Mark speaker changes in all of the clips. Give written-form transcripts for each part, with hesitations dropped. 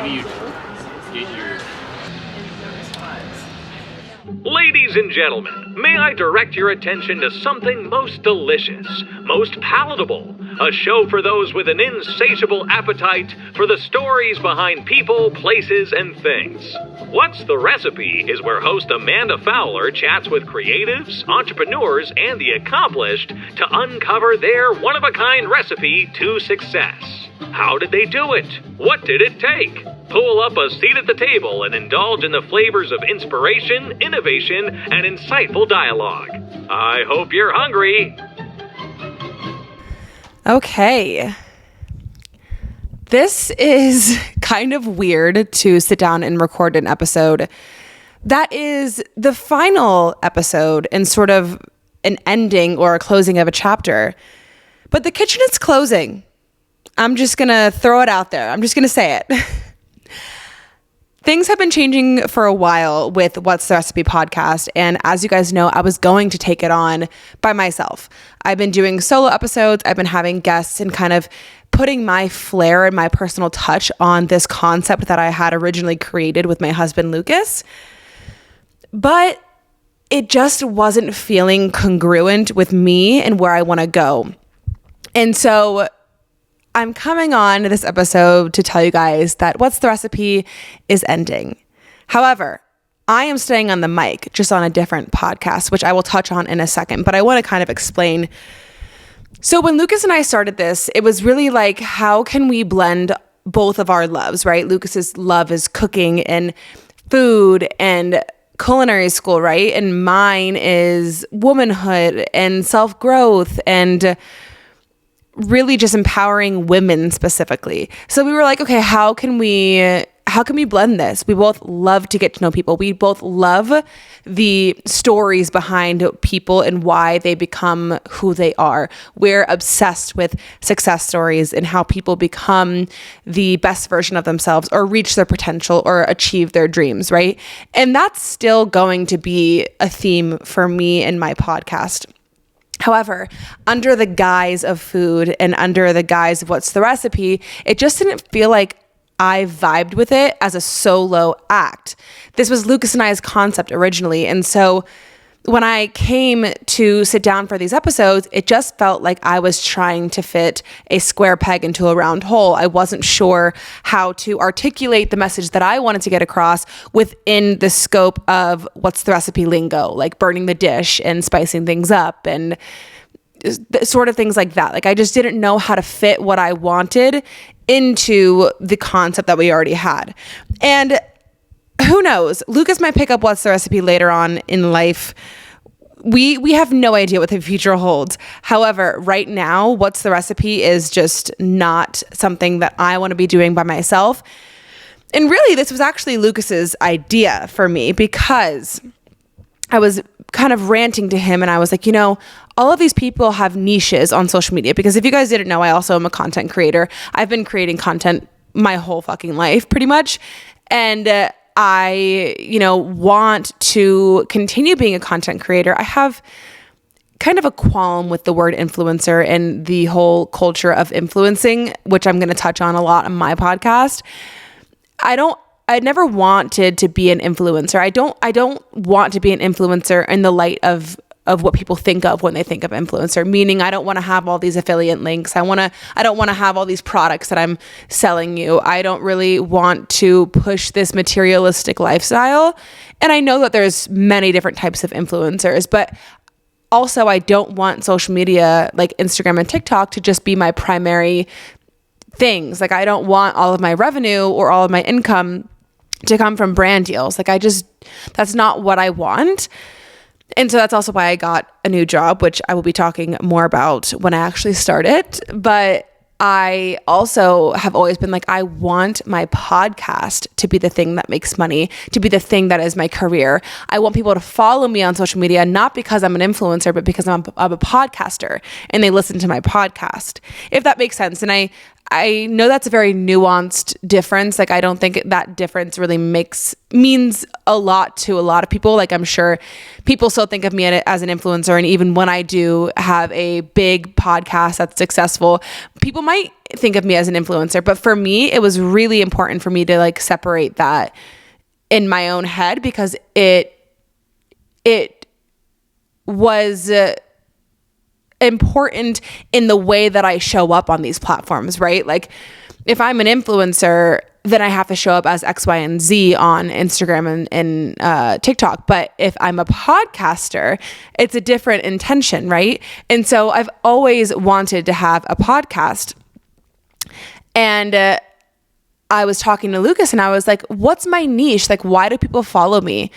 Speaker 1: maybe you get your...
Speaker 2: Ladies and gentlemen, may I direct your attention to something most delicious, most palatable, a show for those with an insatiable appetite for the stories behind people, places, and things. What's the Recipe is where host Amanda Fowler chats with creatives, entrepreneurs, and the accomplished to uncover their one-of-a-kind recipe to success. How did they do it? What did it take? Pull up a seat at the table and indulge in the flavors of inspiration, innovation, and insightful dialogue. I hope you're hungry.
Speaker 3: Okay. This is kind of weird to sit down and record an episode that is the final episode and sort of an ending or a closing of a chapter. But the kitchen is closing. I'm just going to throw it out there. I'm just going to say it. Things have been changing for a while with What's the Recipe podcast. And as you guys know, I was going to take it on by myself. I've been doing solo episodes. I've been having guests and kind of putting my flair and my personal touch on this concept that I had originally created with my husband, Lucas. But it just wasn't feeling congruent with me and where I want to go. And so I'm coming on this episode to tell you guys that What's the Recipe is ending. However, I am staying on the mic, just on a different podcast, which I will touch on in a second, but I want to kind of explain. So when Lucas and I started this, it was really like, how can we blend both of our loves, right? Lucas's love is cooking and food and culinary school, right? And mine is womanhood and self-growth and really just empowering women specifically. So we were like, okay, how can we blend this? We both love to get to know people. We both love the stories behind people and why they become who they are. We're obsessed with success stories and how people become the best version of themselves or reach their potential or achieve their dreams, right? And that's still going to be a theme for me in my podcast. However, under the guise of food and under the guise of What's the Recipe, it just didn't feel like I vibed with it as a solo act. This was Lucas and I's concept originally. And so when I came to sit down for these episodes, it just felt like I was trying to fit a square peg into a round hole. I wasn't sure how to articulate the message that I wanted to get across within the scope of What's the Recipe lingo, like burning the dish and spicing things up and sort of things like that. Like I just didn't know how to fit what I wanted into the concept that we already had. And who knows? Lucas might pick up What's the Recipe later on in life. We have no idea what the future holds. However, right now, What's the Recipe is just not something that I want to be doing by myself. And really, this was actually Lucas's idea for me because I was kind of ranting to him and I was like, all of these people have niches on social media, because if you guys didn't know, I also am a content creator. I've been creating content my whole fucking life, pretty much. And I, want to continue being a content creator. I have kind of a qualm with the word influencer and the whole culture of influencing, which I'm going to touch on a lot on my podcast. I never wanted to be an influencer. I don't want to be an influencer in the light of what people think of when they think of influencer, meaning I don't want to have all these affiliate links. I don't want to have all these products that I'm selling you. I don't really want to push this materialistic lifestyle. And I know that there's many different types of influencers, but also I don't want social media like Instagram and TikTok to just be my primary things. Like I don't want all of my revenue or all of my income to come from brand deals. Like that's not what I want. And so that's also why I got a new job, which I will be talking more about when I actually start it. But I also have always been like, I want my podcast to be the thing that makes money, to be the thing that is my career. I want people to follow me on social media, not because I'm an influencer, but because I'm a podcaster and they listen to my podcast, if that makes sense. And I know that's a very nuanced difference. Like, I don't think that difference really means a lot to a lot of people. Like, I'm sure people still think of me as an influencer. And even when I do have a big podcast that's successful, people might think of me as an influencer. But for me, it was really important for me to like separate that in my own head, because it was important in the way that I show up on these platforms, right? Like, if I'm an influencer, then I have to show up as X, Y, and Z on Instagram and TikTok. But if I'm a podcaster, it's a different intention, right? And so I've always wanted to have a podcast. And I was talking to Lucas and I was like, what's my niche? Like, why do people follow me?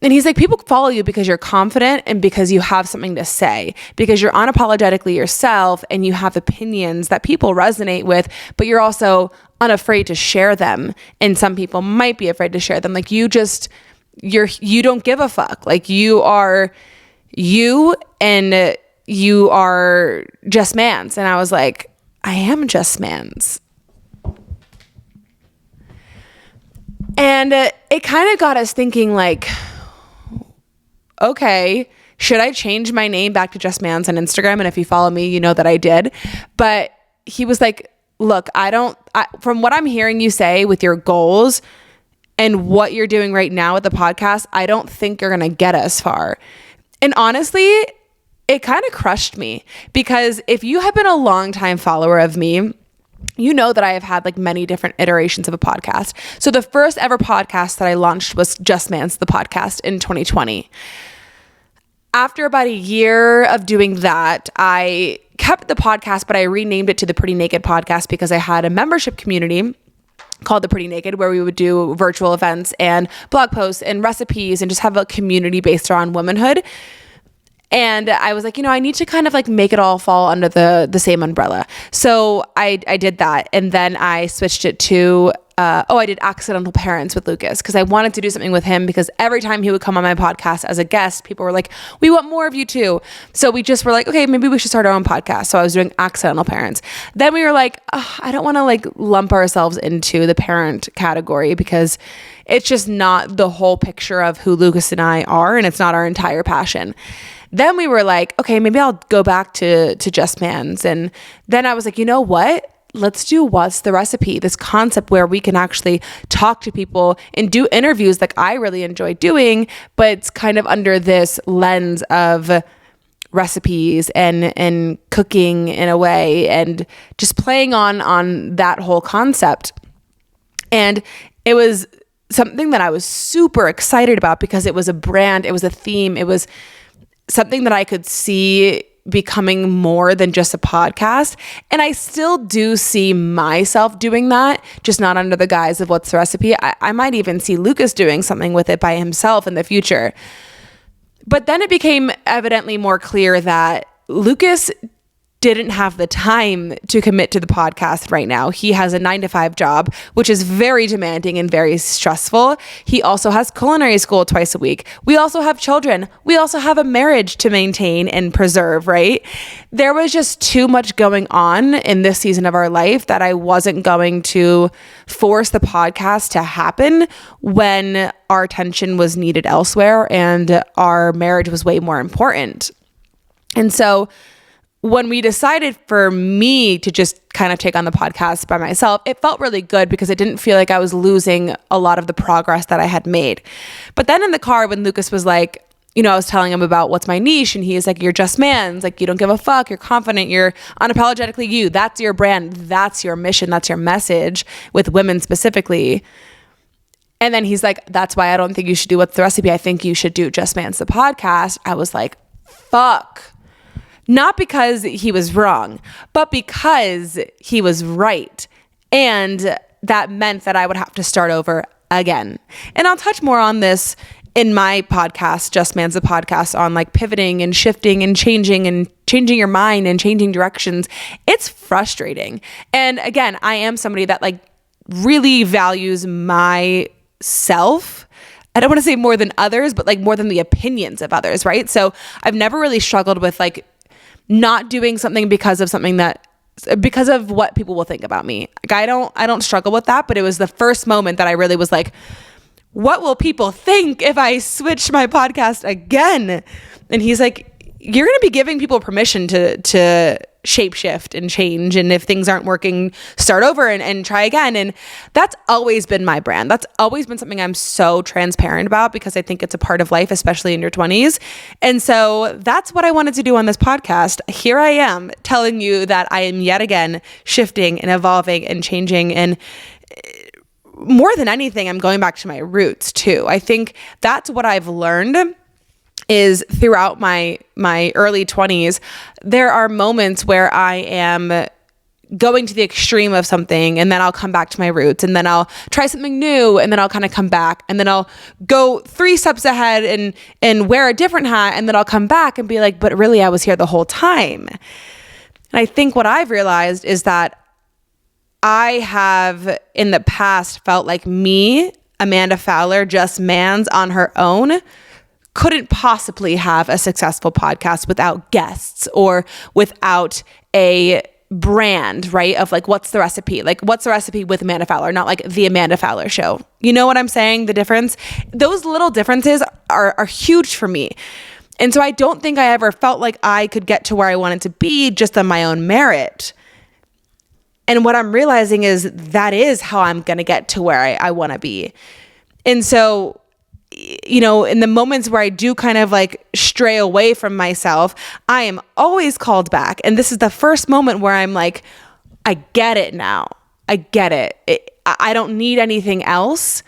Speaker 3: And he's like, people follow you because you're confident and because you have something to say, because you're unapologetically yourself and you have opinions that people resonate with, but you're also unafraid to share them. And some people might be afraid to share them. Like, you don't give a fuck. Like, you are you and you are just Mands. And I was like, I am just Mands. And it kind of got us thinking, like, okay, should I change my name back to Just Mands on Instagram? And if you follow me, you know that I did. But he was like, look, from what I'm hearing you say with your goals and what you're doing right now with the podcast, I don't think you're going to get as far. And honestly, it kind of crushed me, because if you have been a longtime follower of me, you know that I have had like many different iterations of a podcast. So the first ever podcast that I launched was Just Mands, the podcast, in 2020. After about a year of doing that, I kept the podcast, but I renamed it to the Pretty Naked Podcast, because I had a membership community called the Pretty Naked, where we would do virtual events and blog posts and recipes and just have a community based around womanhood. And I was like, I need to kind of like make it all fall under the same umbrella. So I did that. And then I switched it to, I did Accidental Parents with Lucas, because I wanted to do something with him, because every time he would come on my podcast as a guest, people were like, we want more of you too. So we just were like, okay, maybe we should start our own podcast. So I was doing Accidental Parents. Then we were like, I don't want to like lump ourselves into the parent category, because it's just not the whole picture of who Lucas and I are. And it's not our entire passion. Then we were like, okay, maybe I'll go back to Just Mands. And then I was like, you know what? Let's do What's the Recipe? This concept where we can actually talk to people and do interviews like I really enjoy doing, but it's kind of under this lens of recipes and cooking in a way, and just playing on that whole concept. And it was something that I was super excited about, because it was a brand, it was a theme, it was something that I could see becoming more than just a podcast. And I still do see myself doing that, just not under the guise of What's the Recipe. I might even see Lucas doing something with it by himself in the future. But then it became evidently more clear that Lucas didn't have the time to commit to the podcast right now. He has a 9-to-5 job, which is very demanding and very stressful. He also has culinary school twice a week. We also have children. We also have a marriage to maintain and preserve, right? There was just too much going on in this season of our life that I wasn't going to force the podcast to happen when our attention was needed elsewhere and our marriage was way more important. And so when we decided for me to just kind of take on the podcast by myself, it felt really good, because it didn't feel like I was losing a lot of the progress that I had made. But then in the car, when Lucas was like, I was telling him about what's my niche, and he's like, you're Just Mands, like, you don't give a fuck, you're confident, you're unapologetically you, that's your brand, that's your mission, that's your message with women specifically. And then he's like, that's why I don't think you should do What's the Recipe, I think you should do Just Mands, the podcast. I was like, fuck. Not because he was wrong, but because he was right. And that meant that I would have to start over again. And I'll touch more on this in my podcast, Just Mands, the podcast, on like pivoting and shifting and changing your mind and changing directions. It's frustrating. And again, I am somebody that like really values myself. I don't want to say more than others, but like more than the opinions of others, right? So I've never really struggled with like not doing something because of something that because of what people will think about me. Like, I don't struggle with that, but it was the first moment that I really was like, what will people think if I switch my podcast again? And he's like, you're going to be giving people permission to shapeshift and change. And if things aren't working, start over and try again. And that's always been my brand. That's always been something I'm so transparent about because I think it's a part of life, especially in your 20s. And so that's what I wanted to do on this podcast. Here I am telling you that I am yet again shifting and evolving and changing. And more than anything, I'm going back to my roots too. I think that's what I've learned is throughout my early 20s, there are moments where I am going to the extreme of something and then I'll come back to my roots and then I'll try something new and then I'll kind of come back and then I'll go 3 steps ahead and wear a different hat and then I'll come back and be like, but really I was here the whole time. And I think what I've realized is that I have in the past felt like me, Amanda Fowler, just Mands on her own, couldn't possibly have a successful podcast without guests or without a brand, right? Of like, what's the recipe? Like, what's the recipe with Amanda Fowler? Not like the Amanda Fowler show. You know what I'm saying? The difference? Those little differences are huge for me. And so I don't think I ever felt like I could get to where I wanted to be just on my own merit. And what I'm realizing is that is how I'm going to get to where I want to be. And so, you know, in the moments where I do kind of like stray away from myself, I am always called back. And this is the first moment where I'm like, I get it now. I get it. I don't need anything else.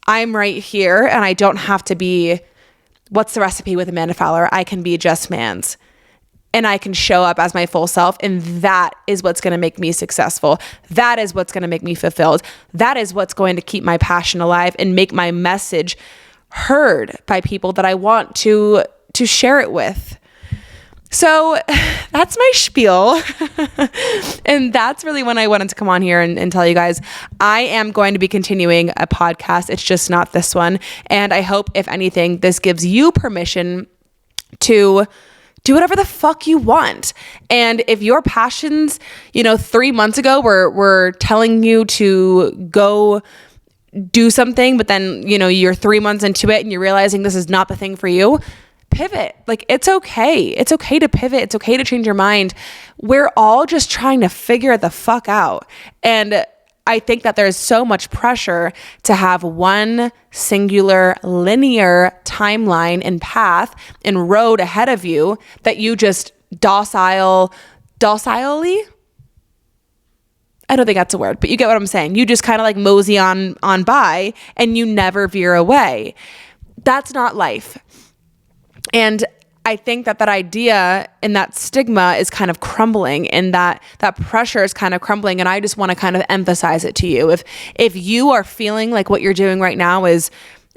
Speaker 3: I'm right here and I don't have to be, what's the recipe with Amanda Fowler? I can be just Mands and I can show up as my full self. And that is what's going to make me successful. That is what's going to make me fulfilled. That is what's going to keep my passion alive and make my message heard by people that I want to share it with. So that's my spiel. And that's really when I wanted to come on here and tell you guys, I am going to be continuing a podcast. It's just not this one. And I hope, if anything, this gives you permission to do whatever the fuck you want. And if your passions, 3 months ago were telling you to go do something, but then, you're 3 months into it and you're realizing this is not the thing for you, pivot. Like, it's okay. It's okay to pivot. It's okay to change your mind. We're all just trying to figure the fuck out. And I think that there's so much pressure to have one singular linear timeline and path and road ahead of you that you just docilely, I don't think that's a word, but you get what I'm saying. You just kind of like mosey on by and you never veer away. That's not life. And I think that idea and that stigma is kind of crumbling and that pressure is kind of crumbling. And I just want to kind of emphasize it to you. If you are feeling like what you're doing right now is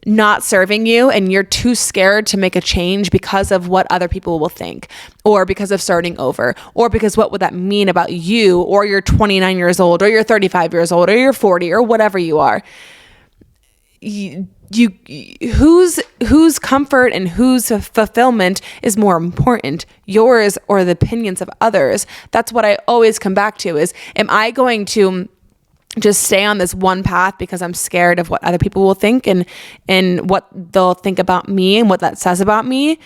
Speaker 3: not serving you and you're too scared to make a change because of what other people will think, or because of starting over, or because what would that mean about you, or you're 29 years old, or you're 35 years old, or you're 40, or whatever you are, whose comfort and whose fulfillment is more important, yours or the opinions of others? That's what I always come back to is, am I going to just stay on this one path because I'm scared of what other people will think and what they'll think about me and what that says about me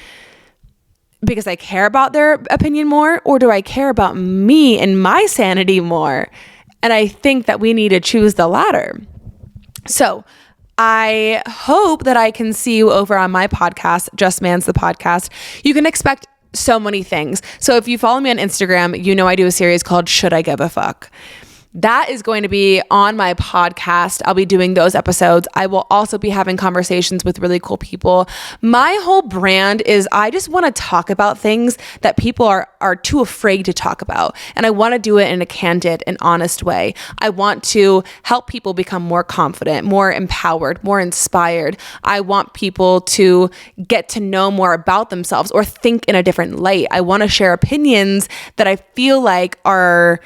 Speaker 3: because I care about their opinion more? Or do I care about me and my sanity more? And I think that we need to choose the latter. So I hope that I can see you over on my podcast, Just Mands the Podcast. You can expect so many things. So if you follow me on Instagram, I do a series called Should I Give a Fuck? That is going to be on my podcast. I'll be doing those episodes. I will also be having conversations with really cool people. My whole brand is I just want to talk about things that people are too afraid to talk about. And I want to do it in a candid and honest way. I want to help people become more confident, more empowered, more inspired. I want people to get to know more about themselves or think in a different light. I want to share opinions that I feel like are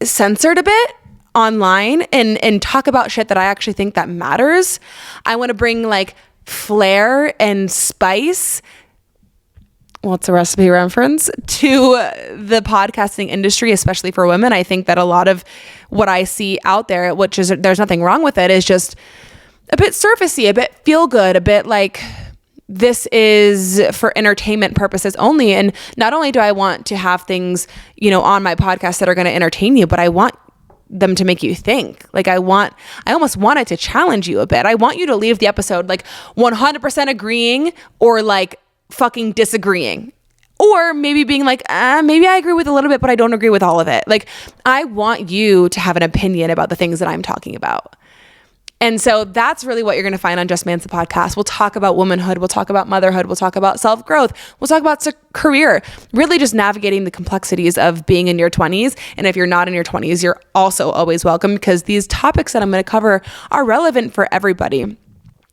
Speaker 3: censored a bit online and talk about shit that I actually think that matters. I want to bring like flair and spice what's the recipe reference to the podcasting industry, especially for women. I think that a lot of what I see out there, which is, there's nothing wrong with it, is just a bit surfacey, a bit feel good, a bit like this is for entertainment purposes only. And not only do I want to have things, on my podcast that are going to entertain you, but I want them to make you think. Like I almost want it to challenge you a bit. I want you to leave the episode like 100% agreeing or like fucking disagreeing, or maybe being like, maybe I agree with a little bit, but I don't agree with all of it. Like I want you to have an opinion about the things that I'm talking about. And so that's really what you're going to find on Just Mands the podcast. We'll talk about womanhood. We'll talk about motherhood. We'll talk about self-growth. We'll talk about career, really just navigating the complexities of being in your 20s. And if you're not in your 20s, you're also always welcome, because these topics that I'm going to cover are relevant for everybody.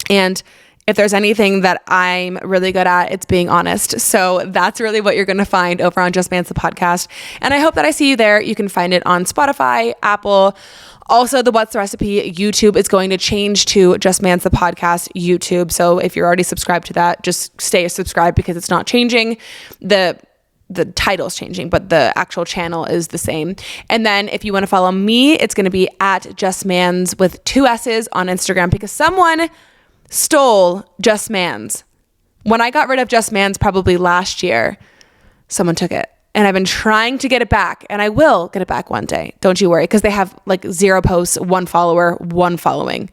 Speaker 3: And if there's anything that I'm really good at, it's being honest. So that's really what you're going to find over on Just Mands the podcast. And I hope that I see you there. You can find it on Spotify, Apple. Also, the What's the Recipe YouTube is going to change to Just Mands the podcast YouTube. So if you're already subscribed to that, just stay subscribed, because it's not changing. The title's changing, but the actual channel is the same. And then if you want to follow me, it's going to be at Just Mands with 2 S's on Instagram, because someone stole Just Mands. When I got rid of Just Mands probably last year, someone took it. And I've been trying to get it back, and I will get it back one day. Don't you worry, because they have like 0 posts, 1 follower, 1 following.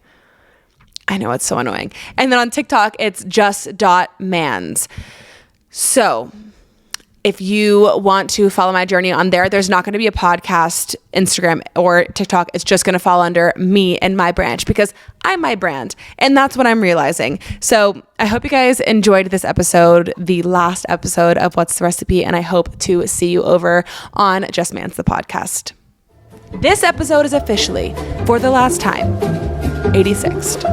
Speaker 3: I know, it's so annoying. And then on TikTok, it's just.mands. So if you want to follow my journey on there, there's not going to be a podcast, Instagram, or TikTok. It's just going to fall under me and my branch, because I'm my brand. And that's what I'm realizing. So I hope you guys enjoyed this episode, the last episode of What's the Recipe. And I hope to see you over on Just Mands the podcast. This episode is officially, for the last time, 86th.